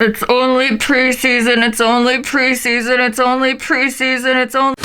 It's only preseason, it's only preseason, it's only preseason, it's only...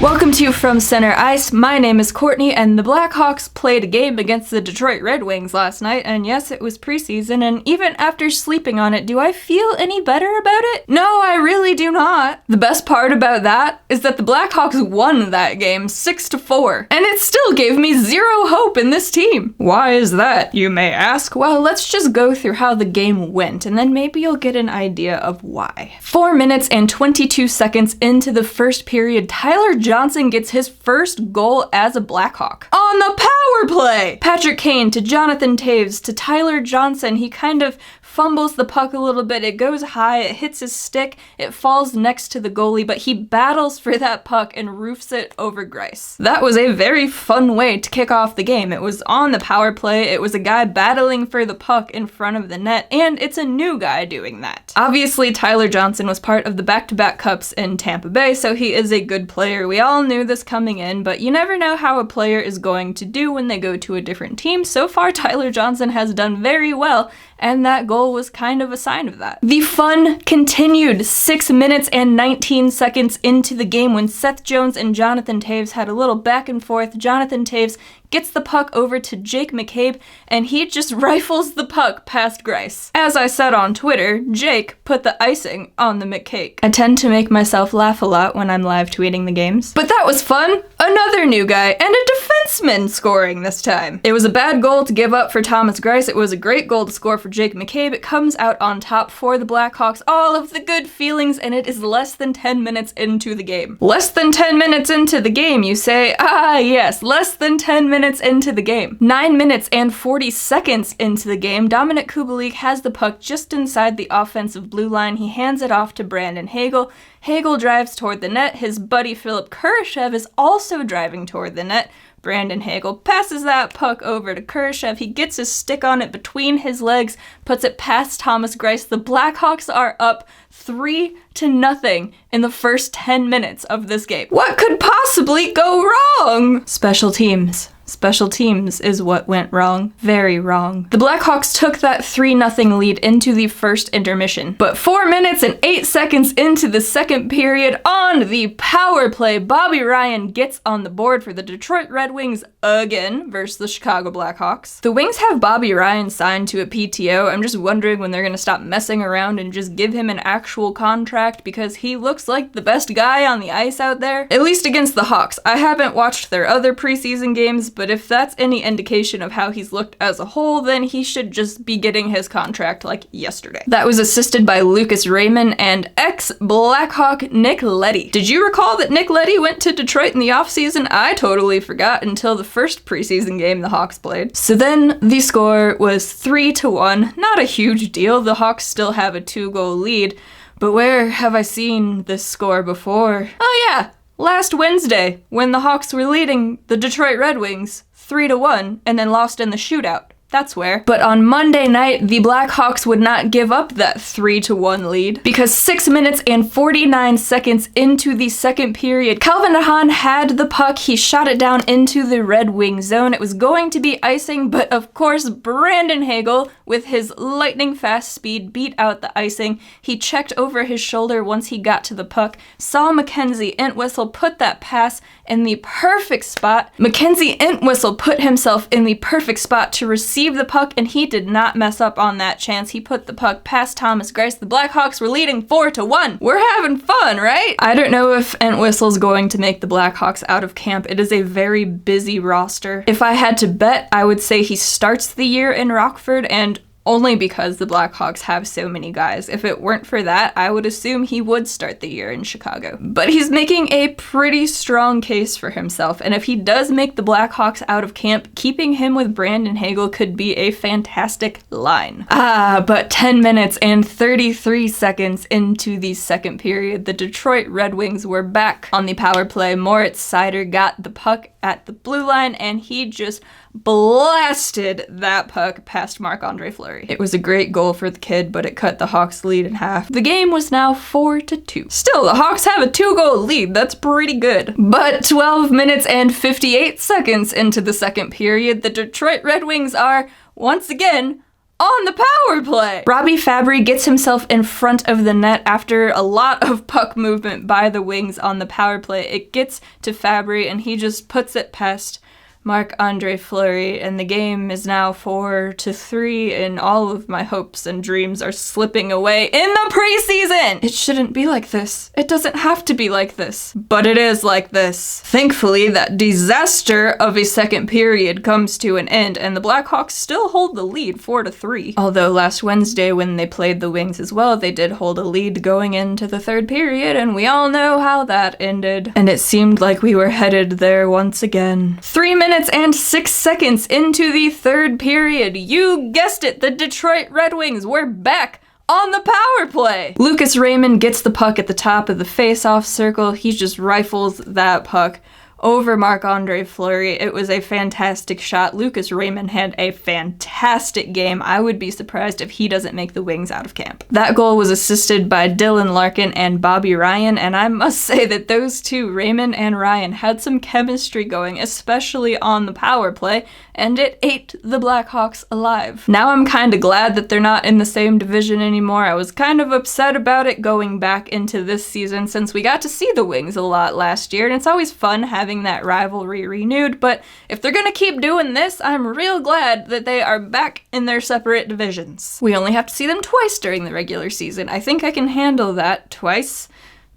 Welcome to From Center Ice. My name is Courtney, and the Blackhawks played a game against the Detroit Red Wings last night, and yes, it was preseason, and even after sleeping on it, do I feel any better about it? No, I really do not. The best part about that is that the Blackhawks won that game 6-4, and it still gave me zero hope in this team. Why is that, you may ask? Well, let's just go through how the game went, and then maybe you'll get an idea of why. 4 minutes and 22 seconds into the first period, Tyler Johnson gets his first goal as a Blackhawk. On the power play! Patrick Kane to Jonathan Toews to Tyler Johnson. He kind of fumbles the puck a little bit. It goes high, it hits his stick, it falls next to the goalie, but he battles for that puck and roofs it over Greiss. That was a very fun way to kick off the game. It was on the power play, it was a guy battling for the puck in front of the net, and it's a new guy doing that. Obviously, Tyler Johnson was part of the back-to-back cups in Tampa Bay, so he is a good player. We all knew this coming in, but you never know how a player is going to do when they go to a different team. So far, Tyler Johnson has done very well, and that goal was kind of a sign of that. The fun continued 6 minutes and 19 seconds into the game when Seth Jones and Jonathan Toews had a little back and forth. Jonathan Toews gets the puck over to Jake McCabe, and he just rifles the puck past Greiss. As I said on Twitter, Jake put the icing on the McCake. I tend to make myself laugh a lot when I'm live tweeting the games. But that was fun! Another new guy, and a defenseman scoring this time. It was a bad goal to give up for Thomas Greiss. It was a great goal to score for Jake McCabe. It comes out on top for the Blackhawks. All of the good feelings, and it is less than 10 minutes into the game. Less than 10 minutes into the game, you say? Ah, yes, less than 10 minutes into the game. 9 minutes and 40 seconds into the game, Dominik Kubalik has the puck just inside the offensive blue line. He hands it off to Brandon Hagel. Hagel drives toward the net. His buddy Philip Kurashev is also driving toward the net. Brandon Hagel passes that puck over to Kurashev. He gets his stick on it between his legs, puts it past Thomas Greiss. The Blackhawks are up 3-0 in the first 10 minutes of this game. What could possibly go wrong? Special teams. Special teams is what went wrong. Very wrong. The Blackhawks took that 3-0 lead into the first intermission. But 4 minutes and 8 seconds into the second period, on the power play, Bobby Ryan gets on the board for the Detroit Red Wings again versus the Chicago Blackhawks. The Wings have Bobby Ryan signed to a PTO. I'm just wondering when they're gonna stop messing around and just give him an actual contract, because he looks like the best guy on the ice out there. At least against the Hawks. I haven't watched their other preseason games, but if that's any indication of how he's looked as a whole, then he should just be getting his contract like yesterday. That was assisted by Lucas Raymond and ex-Blackhawk Nick Leddy. Did you recall that Nick Leddy went to Detroit in the offseason? I totally forgot until the first preseason game the Hawks played. So then the score was 3-1. Not a huge deal. The Hawks still have a 2-goal lead, but where have I seen this score before? Oh yeah! Last Wednesday, when the Hawks were leading the Detroit Red Wings 3-1 and then lost in the shootout. That's where. But on Monday night, the Blackhawks would not give up that 3-1 lead, because 6 minutes and 49 seconds into the second period, Calvin DeHaan had the puck. He shot it down into the Red Wing zone. It was going to be icing, but of course, Brandon Hagel, with his lightning fast speed, beat out the icing. He checked over his shoulder once he got to the puck, saw Mackenzie Entwistle put that pass in the perfect spot. Mackenzie Entwistle put himself in the perfect spot to receive the puck, and he did not mess up on that chance. He put the puck past Thomas Greiss. The Blackhawks were leading 4-1. We're having fun, right? I don't know if Entwistle's going to make the Blackhawks out of camp. It is a very busy roster. If I had to bet, I would say he starts the year in Rockford, and only because the Blackhawks have so many guys. If it weren't for that, I would assume he would start the year in Chicago. But he's making a pretty strong case for himself, and if he does make the Blackhawks out of camp, keeping him with Brandon Hagel could be a fantastic line. But 10 minutes and 33 seconds into the second period, the Detroit Red Wings were back on the power play. Moritz Seider got the puck at the blue line, and he just blasted that puck past Marc-Andre Fleury. It was a great goal for the kid, but it cut the Hawks' lead in half. The game was now 4-2. Still, the Hawks have a 2-goal lead. That's pretty good. But 12 minutes and 58 seconds into the second period, the Detroit Red Wings are, once again, on the power play. Robbie Fabry gets himself in front of the net after a lot of puck movement by the Wings on the power play. It gets to Fabry and he just puts it past Marc-Andre Fleury, and the game is now 4-3, and all of my hopes and dreams are slipping away in the preseason! It shouldn't be like this. It doesn't have to be like this. But it is like this. Thankfully, that disaster of a second period comes to an end, and the Blackhawks still hold the lead 4-3. Although last Wednesday, when they played the Wings as well, they did hold a lead going into the third period, and we all know how that ended. And it seemed like we were headed there once again. 3 minutes and 6 seconds into the third period, you guessed it, the Detroit Red Wings were back on the power play. Lucas Raymond gets the puck at the top of the face-off circle. He just rifles that puck over Marc-Andre Fleury. It was a fantastic shot. Lucas Raymond had a fantastic game. I would be surprised if he doesn't make the Wings out of camp. That goal was assisted by Dylan Larkin and Bobby Ryan, and I must say that those two, Raymond and Ryan, had some chemistry going, especially on the power play, and it ate the Blackhawks alive. Now I'm kind of glad that they're not in the same division anymore. I was kind of upset about it going back into this season since we got to see the Wings a lot last year, and it's always fun having that rivalry renewed, but if they're gonna keep doing this, I'm real glad that they are back in their separate divisions. We only have to see them twice during the regular season. I think I can handle that twice.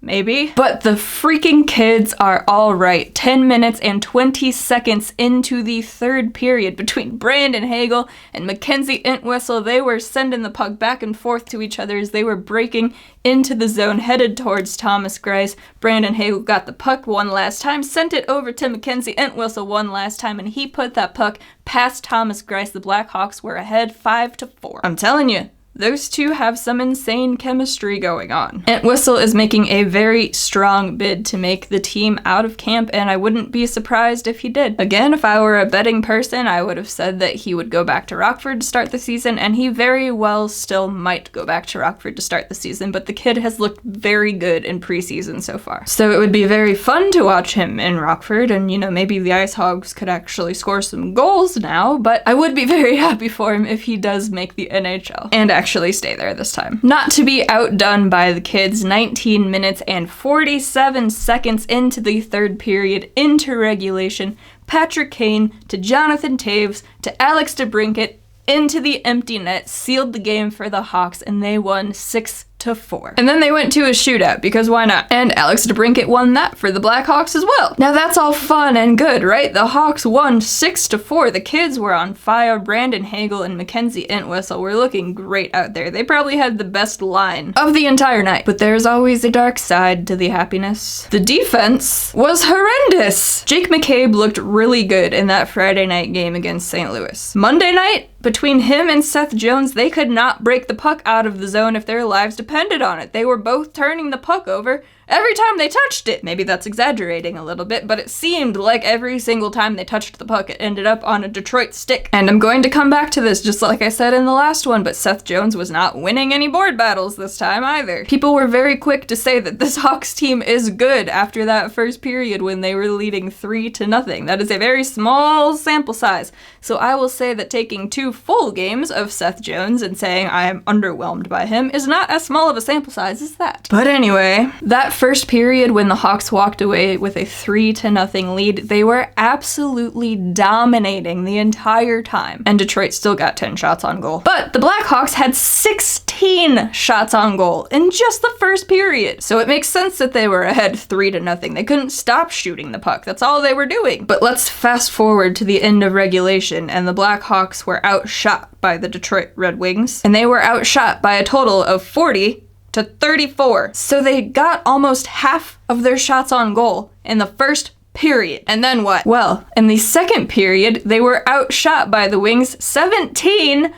Maybe. But the freaking kids are all right. 10 minutes and 20 seconds into the third period between Brandon Hagel and Mackenzie Entwistle. They were sending the puck back and forth to each other as they were breaking into the zone, headed towards Thomas Greiss. Brandon Hagel got the puck one last time, sent it over to Mackenzie Entwistle one last time, and he put that puck past Thomas Greiss. The Blackhawks were ahead 5-4. I'm telling you, those two have some insane chemistry going on. Entwistle is making a very strong bid to make the team out of camp, and I wouldn't be surprised if he did. Again, if I were a betting person, I would have said that he would go back to Rockford to start the season, and he very well still might go back to Rockford to start the season, but the kid has looked very good in preseason so far. So it would be very fun to watch him in Rockford, and maybe the Ice Hogs could actually score some goals now, but I would be very happy for him if he does make the NHL. And actually stay there this time. Not to be outdone by the kids, 19 minutes and 47 seconds into the third period, into regulation, Patrick Kane to Jonathan Toews to Alex DeBrincat into the empty net, sealed the game for the Hawks, and they won 6-4. And then they went to a shootout, because why not? And Alex DeBrincat won that for the Blackhawks as well. Now that's all fun and good, right? The Hawks won 6-4. The kids were on fire. Brandon Hagel and Mackenzie Entwistle were looking great out there. They probably had the best line of the entire night. But there's always a dark side to the happiness. The defense was horrendous. Jake McCabe looked really good in that Friday night game against St. Louis. Monday night, between him and Seth Jones, they could not break the puck out of the zone if their lives depended on it. They were both turning the puck over every time they touched it. Maybe that's exaggerating a little bit, but it seemed like every single time they touched the puck, it ended up on a Detroit stick. And I'm going to come back to this, just like I said in the last one, but Seth Jones was not winning any board battles this time either. People were very quick to say that this Hawks team is good after that first period when they were leading 3-0. That is a very small sample size. So I will say that taking 2 full games of Seth Jones and saying I am underwhelmed by him is not as small of a sample size as that. But anyway, that first period when the Hawks walked away with a 3-0 lead, they were absolutely dominating the entire time. And Detroit still got 10 shots on goal. But the Blackhawks had 16 shots on goal in just the first period. So it makes sense that they were ahead 3-0. They couldn't stop shooting the puck. That's all they were doing. But let's fast forward to the end of regulation, and the Blackhawks were outshot by the Detroit Red Wings. And they were outshot by a total of 40-34. So they got almost half of their shots on goal in the first period. And then what? Well, in the second period, they were outshot by the Wings 17-9.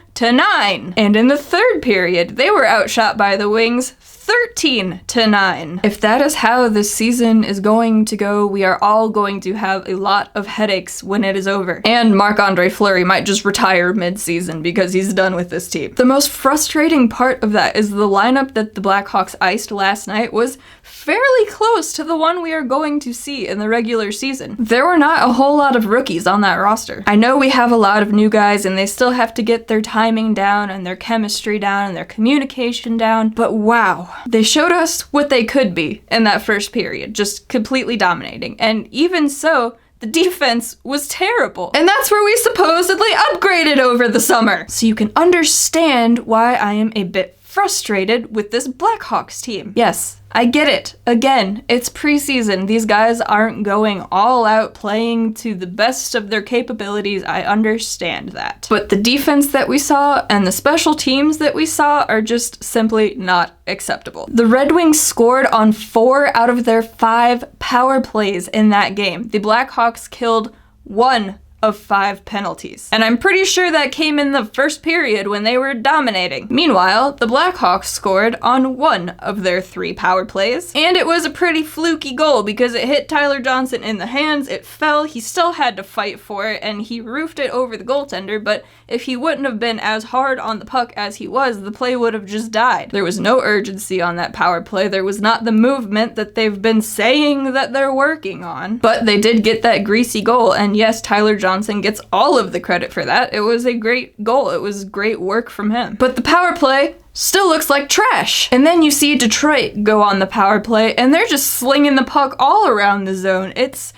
And in the third period, they were outshot by the Wings 13-9. If that is how this season is going to go, we are all going to have a lot of headaches when it is over. And Marc-Andre Fleury might just retire mid-season because he's done with this team. The most frustrating part of that is the lineup that the Blackhawks iced last night was fairly close to the one we are going to see in the regular season. There were not a whole lot of rookies on that roster. I know we have a lot of new guys and they still have to get their timing down and their chemistry down and their communication down, but wow, they showed us what they could be in that first period, just completely dominating. And even so, the defense was terrible. And that's where we supposedly upgraded over the summer. So you can understand why I am a bit frustrated with this Blackhawks team. Yes, I get it. Again, it's preseason. These guys aren't going all out playing to the best of their capabilities. I understand that. But the defense that we saw and the special teams that we saw are just simply not acceptable. The Red Wings scored on 4 out of their 5 power plays in that game. The Blackhawks killed 1 of 5 penalties. And I'm pretty sure that came in the first period when they were dominating. Meanwhile, the Blackhawks scored on 1 of their 3 power plays, and it was a pretty fluky goal because it hit Tyler Johnson in the hands, it fell, he still had to fight for it, and he roofed it over the goaltender, but if he wouldn't have been as hard on the puck as he was, the play would have just died. There was no urgency on that power play, there was not the movement that they've been saying that they're working on, but they did get that greasy goal, and yes, Tyler Johnson gets all of the credit for that. It was a great goal. It was great work from him. But the power play still looks like trash. And then you see Detroit go on the power play and they're just slinging the puck all around the zone. It's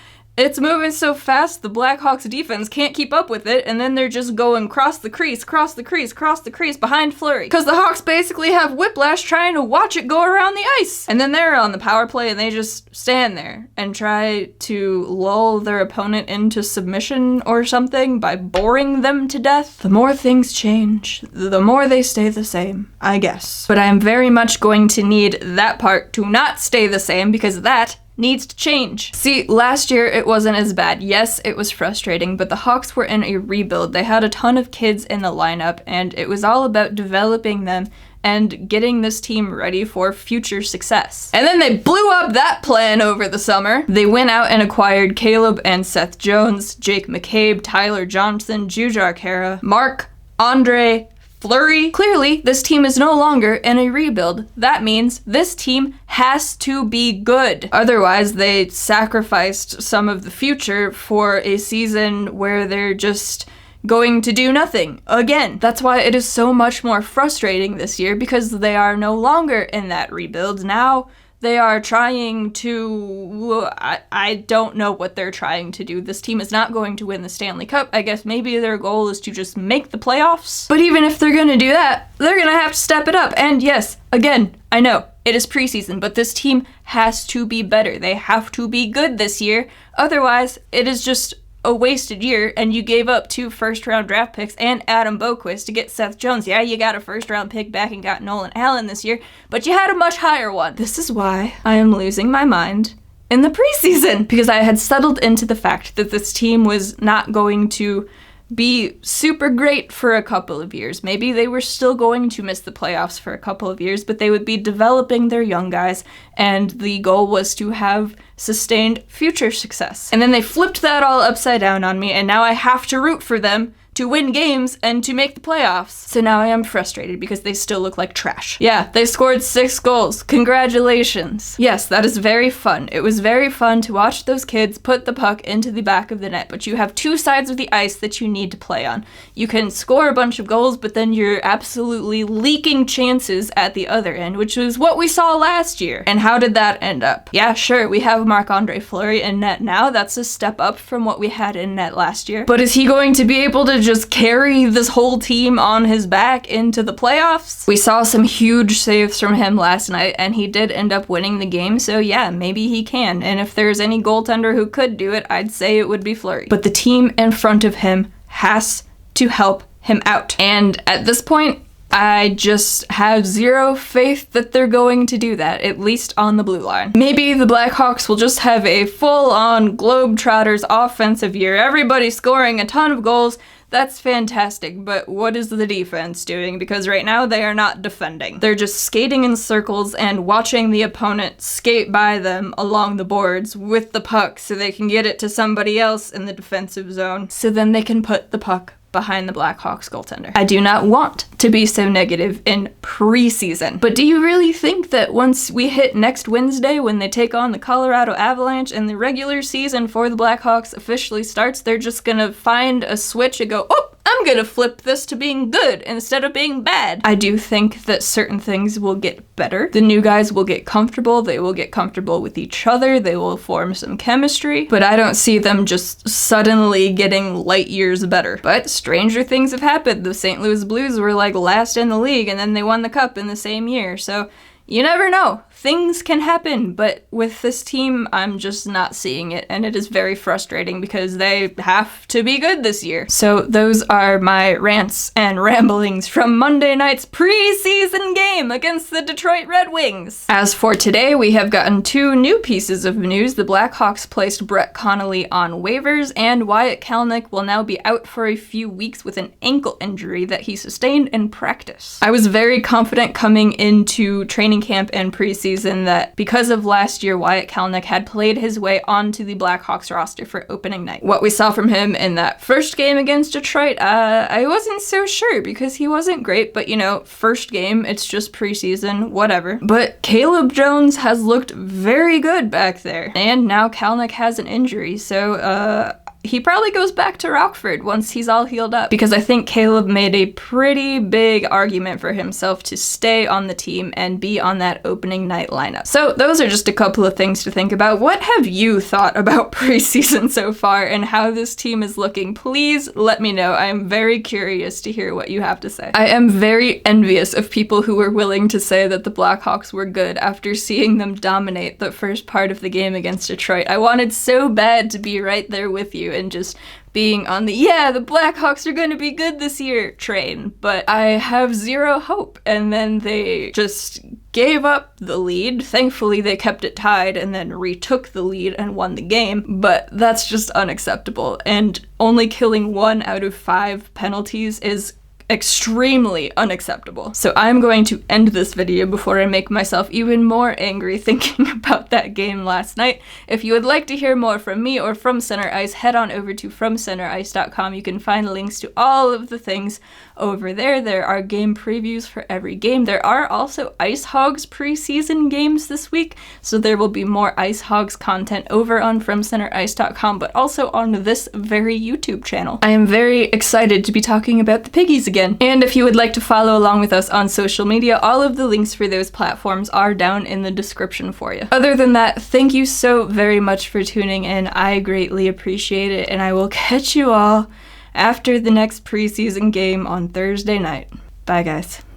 moving so fast, the Blackhawks defense can't keep up with it, and then they're just going cross the crease, behind Fleury. Because the Hawks basically have whiplash trying to watch it go around the ice. And then they're on the power play and they just stand there and try to lull their opponent into submission or something by boring them to death. The more things change, the more they stay the same, I guess. But I am very much going to need that part to not stay the same because that needs to change. See, last year it wasn't as bad. Yes, it was frustrating, but the Hawks were in a rebuild. They had a ton of kids in the lineup, and it was all about developing them and getting this team ready for future success. And then they blew up that plan over the summer. They went out and acquired Caleb and Seth Jones, Jake McCabe, Tyler Johnson, Jujhar Khaira, Marc-Andre Fleury. Clearly, this team is no longer in a rebuild. That means this team has to be good. Otherwise, they sacrificed some of the future for a season where they're just going to do nothing again. That's why it is so much more frustrating this year, because they are no longer in that rebuild. Now they are trying to, I don't know what they're trying to do. This team is not going to win the Stanley Cup. I guess maybe their goal is to just make the playoffs. But even if they're gonna do that, they're gonna have to step it up. And yes, again, I know, it is preseason, but this team has to be better. They have to be good this year. Otherwise, it is just a wasted year, and you gave up 2 first-round draft picks and Adam Boquist to get Seth Jones. Yeah, you got a first-round pick back and got Nolan Allen this year, but you had a much higher one. This is why I am losing my mind in the preseason, because I had settled into the fact that this team was not going to be super great for a couple of years. Maybe they were still going to miss the playoffs for a couple of years, but they would be developing their young guys, and the goal was to have sustained future success. And then they flipped that all upside down on me, and now I have to root for them to win games and to make the playoffs. So now I am frustrated because they still look like trash. Yeah, they scored 6 goals. Congratulations. Yes, that is very fun. It was very fun to watch those kids put the puck into the back of the net, but you have 2 sides of the ice that you need to play on. You can score a bunch of goals, but then you're absolutely leaking chances at the other end, which was what we saw last year. And how did that end up? Yeah, sure, we have Marc-Andre Fleury in net now. That's a step up from what we had in net last year. But is he going to be able to just carry this whole team on his back into the playoffs? We saw some huge saves from him last night, and he did end up winning the game, so yeah, maybe he can. And if there's any goaltender who could do it, I'd say it would be Fleury. But the team in front of him has to help him out. And at this point, I just have zero faith that they're going to do that, at least on the blue line. Maybe the Blackhawks will just have a full-on Globetrotters offensive year, everybody scoring a ton of goals. That's fantastic, but what is the defense doing? Because right now they are not defending. They're just skating in circles and watching the opponent skate by them along the boards with the puck so they can get it to somebody else in the defensive zone, so then they can put the puck behind the Blackhawks goaltender. I do not want to be so negative in preseason, but do you really think that once we hit next Wednesday when they take on the Colorado Avalanche and the regular season for the Blackhawks officially starts, they're just gonna find a switch and go, oh, I'm gonna flip this to being good instead of being bad? I do think that certain things will get better. The new guys will get comfortable, they will get comfortable with each other, they will form some chemistry, but I don't see them just suddenly getting light years better. But stranger things have happened. The St. Louis Blues were like last in the league and then they won the cup in the same year, so you never know. Things can happen, but with this team, I'm just not seeing it, and it is very frustrating because they have to be good this year. So those are my rants and ramblings from Monday night's preseason game against the Detroit Red Wings. As for today, we have gotten 2 new pieces of news. The Blackhawks placed Brett Connolly on waivers, and Wyatt Kalynuk will now be out for a few weeks with an ankle injury that he sustained in practice. I was very confident coming into training camp and preseason that because of last year, Wyatt Kalynuk had played his way onto the Blackhawks roster for opening night. What we saw from him in that first game against Detroit, I wasn't so sure because he wasn't great, but you know, first game, it's just preseason, whatever. But Caleb Jones has looked very good back there, and now Kalynuk has an injury, so he probably goes back to Rockford once he's all healed up, because I think Caleb made a pretty big argument for himself to stay on the team and be on that opening night lineup. So those are just a couple of things to think about. What have you thought about preseason so far and how this team is looking? Please let me know. I am very curious to hear what you have to say. I am very envious of people who were willing to say that the Blackhawks were good after seeing them dominate the first part of the game against Detroit. I wanted so bad to be right there with you and just being on the, yeah, the Blackhawks are going to be good this year train, but I have zero hope. And then they just gave up the lead. Thankfully, they kept it tied and then retook the lead and won the game, but that's just unacceptable. And only killing 1 out of 5 penalties is extremely unacceptable. So I'm going to end this video before I make myself even more angry thinking about that game last night. If you would like to hear more from me or from Center Ice, head on over to FromCenterIce.com. You can find links to all of the things over there. There are game previews for every game. There are also Ice Hogs preseason games this week, so there will be more Ice Hogs content over on FromCenterIce.com, but also on this very YouTube channel. I am very excited to be talking about the Piggies again. And if you would like to follow along with us on social media, all of the links for those platforms are down in the description for you. Other than that, thank you so very much for tuning in. I greatly appreciate it, and I will catch you all after the next preseason game on Thursday night. Bye, guys.